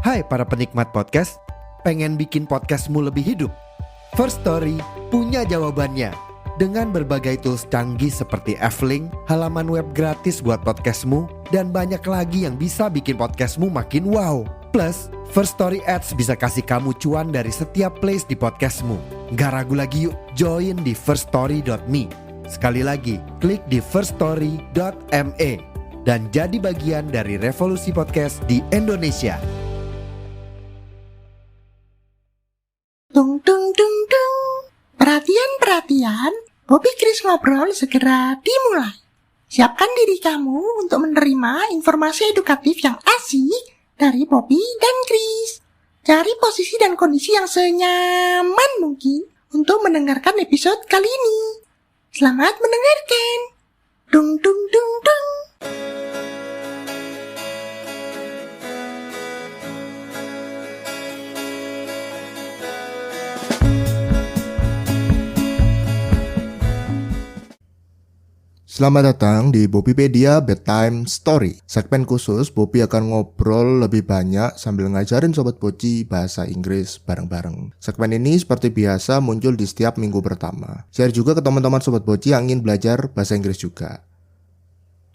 Hai para penikmat podcast, pengen bikin podcastmu lebih hidup? First Story punya jawabannya. Dengan berbagai tools canggih seperti F-Link, halaman web gratis buat podcastmu, dan banyak lagi yang bisa bikin podcastmu makin wow. Plus, First Story Ads bisa kasih kamu cuan dari setiap place di podcastmu. Gak ragu lagi yuk, join di firststory.me. Sekali lagi, klik di firststory.me dan jadi bagian dari revolusi podcast di Indonesia. Tung tung tung tung. Perhatian, Bobby Chris ngobrol segera dimulai. Siapkan diri kamu untuk menerima informasi edukatif yang asik dari Bobby dan Chris. Cari posisi dan kondisi yang senyaman mungkin untuk mendengarkan episode kali ini. Selamat mendengarkan. Dung dung dung dung. Selamat datang di Bobbypedia Bedtime Story. Segmen khusus, Bobby akan ngobrol lebih banyak sambil ngajarin Sobat Boci bahasa Inggris bareng-bareng. Segmen ini seperti biasa muncul di setiap minggu pertama. Share juga ke teman-teman Sobat Boci yang ingin belajar bahasa Inggris juga.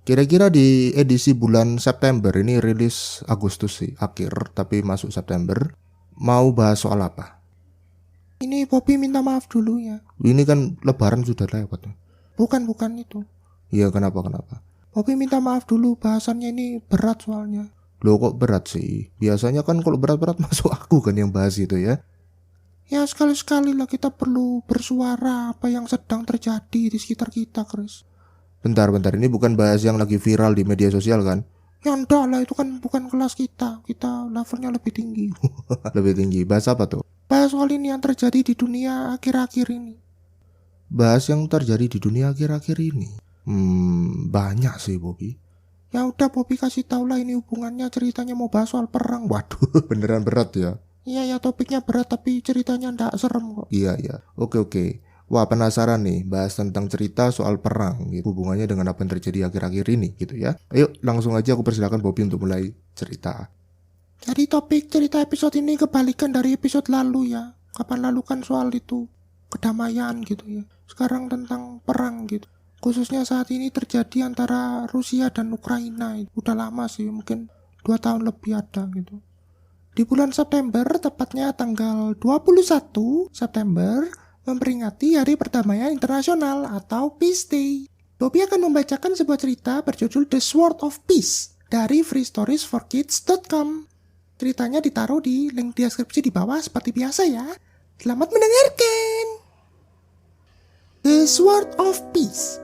Kira-kira di edisi bulan September, ini rilis Agustus sih, akhir, tapi masuk September. Mau bahas soal apa? Ini Bobby minta maaf dulu ya. Ini kan lebaran sudah lewat. Bukan itu. Iya, kenapa? Bobby minta maaf dulu, bahasannya ini berat soalnya. Loh, kok berat sih? Biasanya kan kalau berat-berat masuk aku kan yang bahas itu ya. Ya sekali-sekali lah kita perlu bersuara apa yang sedang terjadi di sekitar kita, Chris. Bentar, ini bukan bahas yang lagi viral di media sosial kan? Ya enggak lah, itu kan bukan kelas kita. Kita levelnya lebih tinggi. Lebih tinggi, bahas apa tuh? Bahas soal ini yang terjadi di dunia akhir-akhir ini. Bahas yang terjadi di dunia akhir-akhir ini? Banyak sih Bobby. Ya udah Bobby kasih tau lah, ini hubungannya ceritanya mau bahas soal perang. Waduh, beneran berat ya? Iya, topiknya berat tapi ceritanya ndak serem kok. Iya. Oke. Wah, penasaran nih bahas tentang cerita soal perang gitu. Hubungannya dengan apa yang terjadi akhir-akhir ini gitu ya. Ayo langsung aja aku persilakan Bobby untuk mulai cerita. Jadi topik cerita episode ini kebalikan dari episode lalu ya. Kapan lalu kan soal itu kedamaian gitu ya. Sekarang tentang perang gitu. Khususnya saat ini terjadi antara Rusia dan Ukraina. Udah lama sih, mungkin 2 tahun lebih ada gitu. Di bulan September, tepatnya tanggal 21 September, memperingati Hari Perdamaian Internasional atau Peace Day. Bobby akan membacakan sebuah cerita berjudul The Sword of Peace dari freestoriesforkids.com. Ceritanya ditaruh di link deskripsi di bawah seperti biasa ya. Selamat mendengarkan. The Sword of Peace.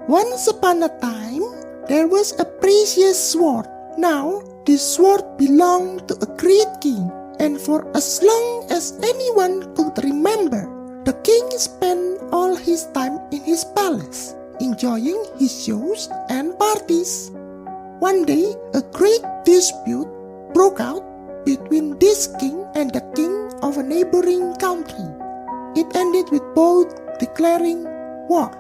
Once upon a time, there was a precious sword. Now, this sword belonged to a great king, and for as long as anyone could remember, the king spent all his time in his palace, enjoying his shows and parties. One day, a great dispute broke out between this king and the king of a neighboring country. It ended with both declaring war.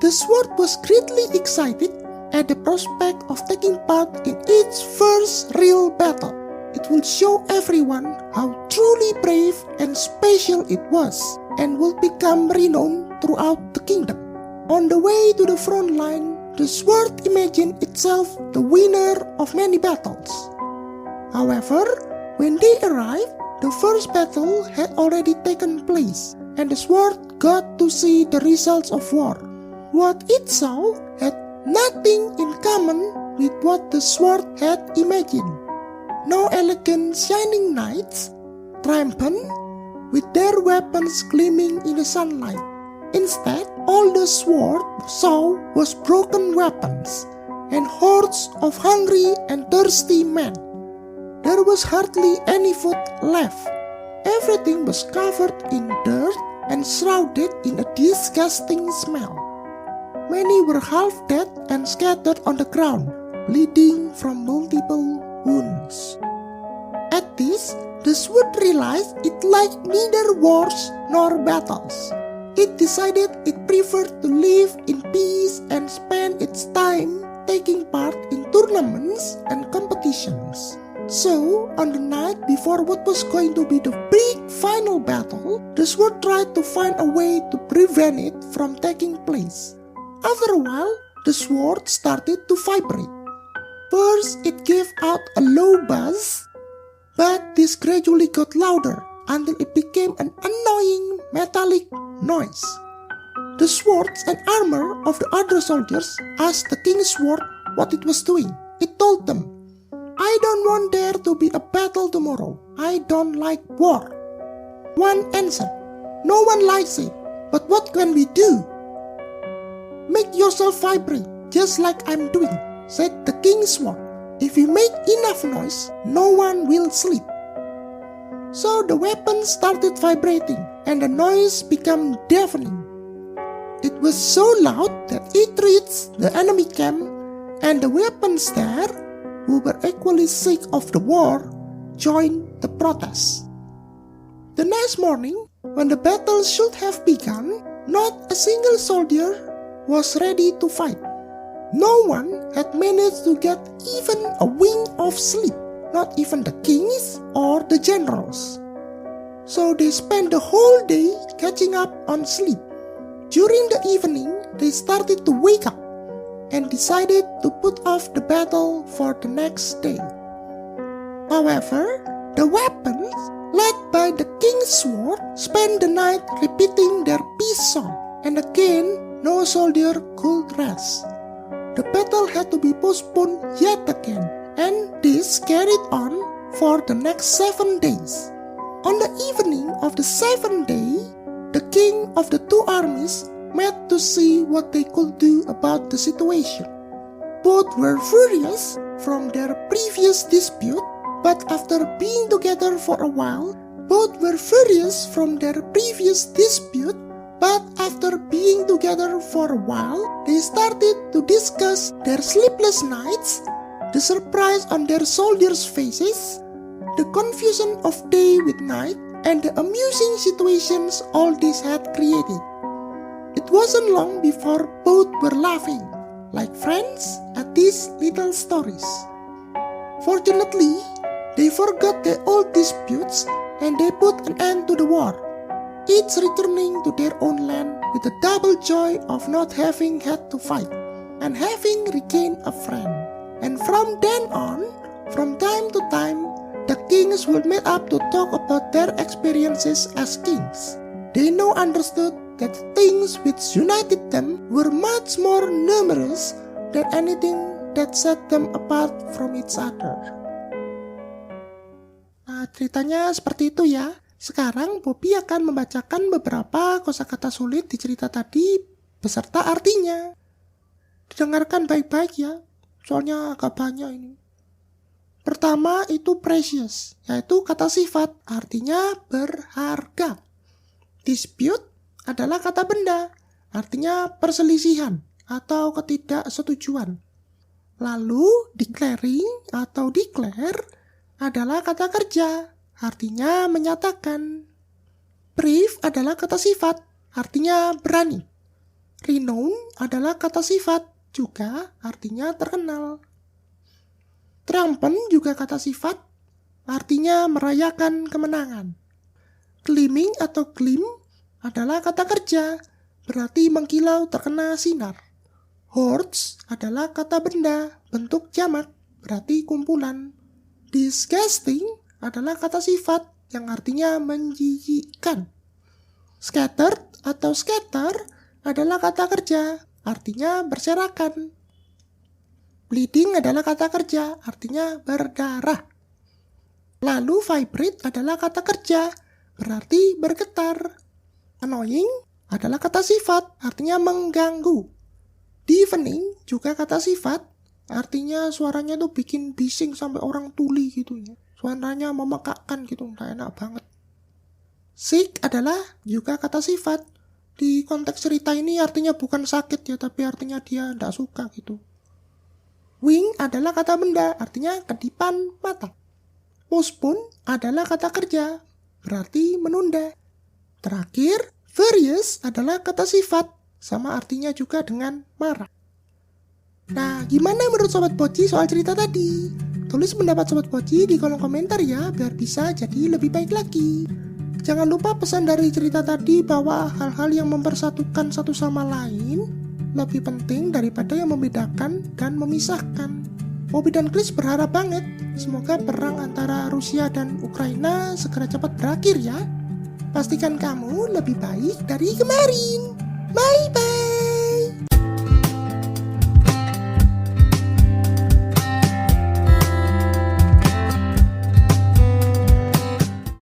The sword was greatly excited at the prospect of taking part in its first real battle. It would show everyone how truly brave and special it was, and would become renowned throughout the kingdom. On the way to the front line, the sword imagined itself the winner of many battles. However, when they arrived, the first battle had already taken place, and the sword got to see the results of war. What it saw had nothing in common with what the sword had imagined. No elegant shining knights, triumphant, with their weapons gleaming in the sunlight. Instead, all the sword saw was broken weapons and hordes of hungry and thirsty men. There was hardly any food left. Everything was covered in dirt and shrouded in a disgusting smell. Many were half dead and scattered on the ground, bleeding from multiple wounds. At this, the sword realized it liked neither wars nor battles. It decided it preferred to live in peace and spend its time taking part in tournaments and competitions. So, on the night before what was going to be the big final battle, the sword tried to find a way to prevent it from taking place. After a while, the sword started to vibrate. First, it gave out a low buzz, but this gradually got louder until it became an annoying metallic noise. The swords and armor of the other soldiers asked the king's sword what it was doing. It told them, "I don't want there to be a battle tomorrow. I don't like war." One answered, "No one likes it, but what can we do?" "Make yourself vibrate, just like I'm doing," said the king's sword. "If you make enough noise, no one will sleep." So the weapon started vibrating, and the noise became deafening. It was so loud that it reached the enemy camp, and the weapons there, who were equally sick of the war, joined the protest. The next morning, when the battle should have begun, not a single soldier was ready to fight. No one had managed to get even a wink of sleep, not even the kings or the generals. So they spent the whole day catching up on sleep. During the evening, they started to wake up and decided to put off the battle for the next day. However, the weapons, led by the king's sword, spent the night repeating their peace song, and again, no soldier could rest. The battle had to be postponed yet again, and this carried on for the next 7 days. On the evening of the 7th day, the king of the two armies met to see what they could do about the situation. Both were furious from their previous dispute, but after being together for a while, they started to discuss their sleepless nights, the surprise on their soldiers' faces, the confusion of day with night, and the amusing situations all this had created. It wasn't long before both were laughing, like friends, at these little stories. Fortunately, they forgot their old disputes and they put an end to the war, each returning to their own land with the double joy of not having had to fight and having regained a friend. And from then on, from time to time, the kings would meet up to talk about their experiences as kings. They now understood that things which united them were much more numerous than anything that set them apart from each other. Nah, ceritanya seperti itu ya. Sekarang Bobby akan membacakan beberapa kosakata sulit di cerita tadi beserta artinya. Didengarkan baik-baik ya, soalnya agak banyak ini. Pertama itu precious, yaitu kata sifat, artinya berharga. Dispute adalah kata benda, artinya perselisihan atau ketidaksetujuan. Lalu declaring atau declare adalah kata kerja, artinya menyatakan. Brave adalah kata sifat, artinya berani. Renown adalah kata sifat, juga artinya terkenal. Triumphant juga kata sifat, artinya merayakan kemenangan. Gleaming atau gleam adalah kata kerja, berarti mengkilau terkena sinar. Hordes adalah kata benda, bentuk jamak, berarti kumpulan. Disgusting adalah kata sifat yang artinya menjijikkan. Scattered atau scatter adalah kata kerja, artinya berserakan. Bleeding adalah kata kerja, artinya berdarah. Lalu vibrate adalah kata kerja, berarti bergetar. Annoying adalah kata sifat, artinya mengganggu. Deafening juga kata sifat, artinya suaranya tuh bikin bising sampai orang tuli gitu ya. Suaranya memekakkan gitu, nggak enak banget. Sick adalah juga kata sifat. Di konteks cerita ini artinya bukan sakit ya, tapi artinya dia nggak suka gitu. Wing adalah kata benda, artinya kedipan mata. Postpone adalah kata kerja, berarti menunda. Terakhir, furious adalah kata sifat, sama artinya juga dengan marah. Nah, gimana menurut Sobat Poci soal cerita tadi? Tulis pendapat Sobat Poci di kolom komentar ya, biar bisa jadi lebih baik lagi. Jangan lupa pesan dari cerita tadi bahwa hal-hal yang mempersatukan satu sama lain lebih penting daripada yang membedakan dan memisahkan. Bobby dan Chris berharap banget semoga perang antara Rusia dan Ukraina segera cepat berakhir ya. Pastikan kamu lebih baik dari kemarin. Bye-bye.